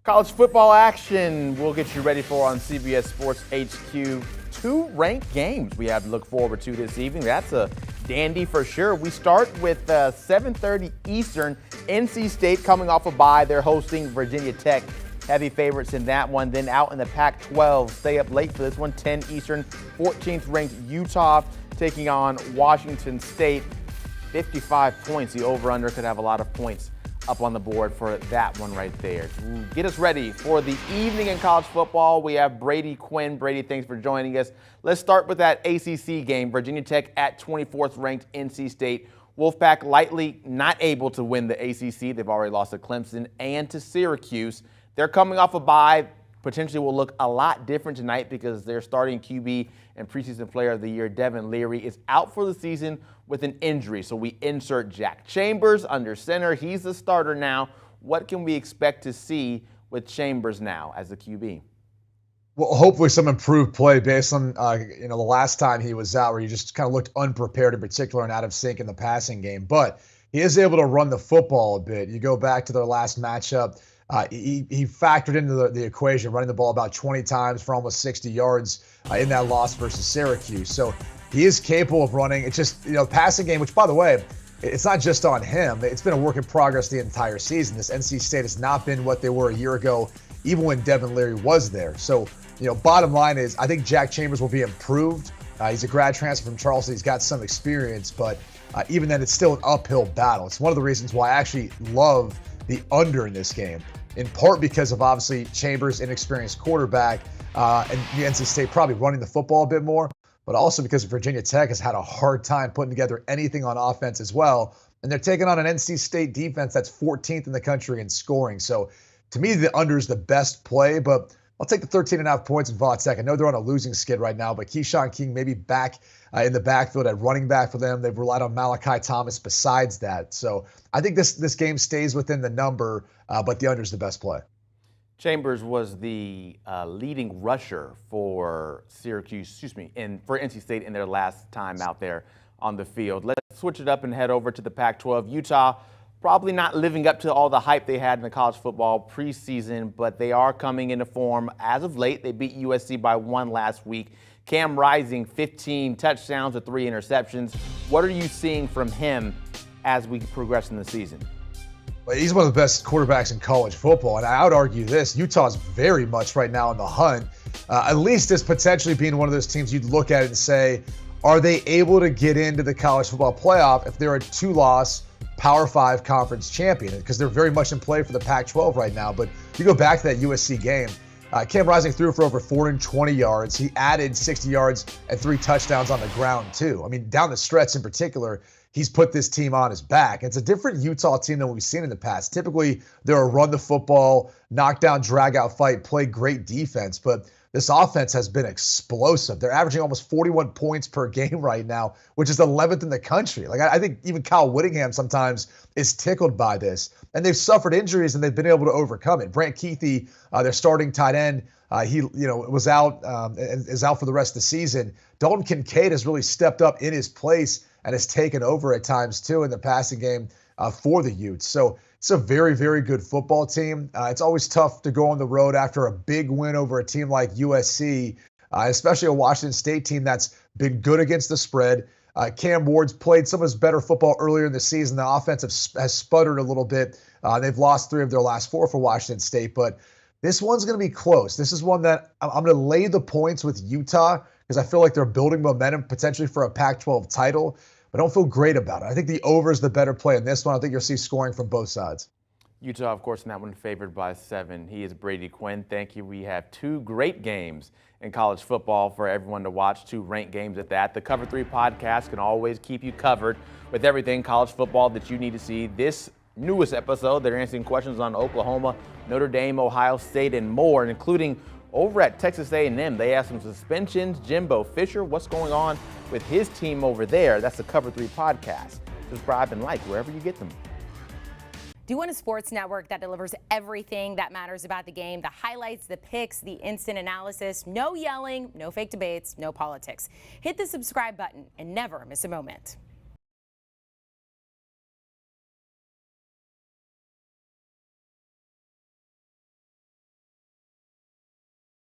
College football action we'll get you ready for on CBS Sports HQ. Two ranked games we have to look forward to this evening. That's a dandy for sure. We start with 7:30 Eastern. NC State coming off a bye. They're hosting Virginia Tech. Heavy favorites in that one. Then out in the Pac-12, stay up late for this one. 10 Eastern, 14th ranked Utah taking on Washington State. 55 points. The over-under could have a lot of points up on the board for that one right there. To get us ready for the evening in college football, we have Brady Quinn. Brady, thanks for joining us. Let's start with that ACC game. Virginia Tech at 24th ranked NC State. Wolfpack lightly not able to win the ACC. They've already lost to Clemson and to Syracuse. They're coming off a bye. Potentially will look a lot different tonight because their starting QB and preseason player of the year, Devin Leary, is out for the season with an injury. So we insert Jack Chambers under center. He's the starter now. What can we expect to see with Chambers now as the QB? Well, hopefully some improved play based on the last time he was out, where he just kind of looked unprepared, in particular, and out of sync in the passing game. But he is able to run the football a bit. You go back to their last matchup. He factored into the equation, running the ball about 20 times for almost 60 yards in that loss versus Syracuse. So he is capable of running. It's just, passing game, which, by the way, it's not just on him. It's been a work in progress the entire season. This NC State has not been what they were a year ago, even when Devin Leary was there. So, bottom line is I think Jack Chambers will be improved. He's a grad transfer from Charleston. He's got some experience, but even then, it's still an uphill battle. It's one of the reasons why I actually love the under in this game, in part because of obviously Chambers' inexperienced quarterback and the NC State probably running the football a bit more, but also because Virginia Tech has had a hard time putting together anything on offense as well. And they're taking on an NC State defense that's 14th in the country in scoring. So to me, the under is the best play, but I'll take the 13.5 points in Va Tech. I know they're on a losing skid right now, but Keyshawn King may be back in the backfield at running back for them. They've relied on Malachi Thomas besides that. So I think this game stays within the number, but the under is the best play. Chambers was the leading rusher for Syracuse, and for NC State in their last time out there on the field. Let's switch it up and head over to the Pac-12. Utah probably not living up to all the hype they had in the college football preseason, but they are coming into form as of late. They beat USC by 1 last week. Cam Rising, 15 touchdowns with 3 interceptions. What are you seeing from him as we progress in the season? Well, he's one of the best quarterbacks in college football, and I would argue this. Utah's very much right now in the hunt, at least as potentially being one of those teams you'd look at it and say, are they able to get into the college football playoff if they're a 2-loss Power 5 conference champion? Because they're very much in play for the Pac-12 right now. But you go back to that USC game, Cam Rising threw for over 420 yards. He added 60 yards and 3 touchdowns on the ground, too. I mean, down the stretch in particular, he's put this team on his back. It's a different Utah team than we've seen in the past. Typically, they're a run the football, knockdown, drag-out fight, play great defense. But this offense has been explosive. They're averaging almost 41 points per game right now, which is 11th in the country. I think even Kyle Whittingham sometimes is tickled by this. And they've suffered injuries, and they've been able to overcome it. Brant Kuithe, their starting tight end, he was out and is out for the rest of the season. Dalton Kincaid has really stepped up in his place and has taken over at times, too, in the passing game for the Utes. So it's a very, very good football team. It's always tough to go on the road after a big win over a team like USC, especially a Washington State team that's been good against the spread. Cam Ward's played some of his better football earlier in the season. The offense has sputtered a little bit. They've lost 3 of their last 4 for Washington State, but this one's going to be close. This is one that I'm going to lay the points with Utah because I feel like they're building momentum potentially for a Pac-12 title. I don't feel great about it. I think the over is the better play in this one. I think you'll see scoring from both sides. Utah, of course, in that one favored by 7. He is Brady Quinn. Thank you. We have 2 great games in college football for everyone to watch, 2 ranked games at that. The Cover 3 podcast can always keep you covered with everything college football that you need to see. This newest episode, they're answering questions on Oklahoma, Notre Dame, Ohio State, and more, including over at Texas A&M. They have some suspensions. Jimbo Fisher, what's going on with his team over there? That's the Cover 3 podcast. Subscribe and like wherever you get them. Do you want a sports network that delivers everything that matters about the game? The highlights, the picks, the instant analysis, no yelling, no fake debates, no politics. Hit the subscribe button and never miss a moment.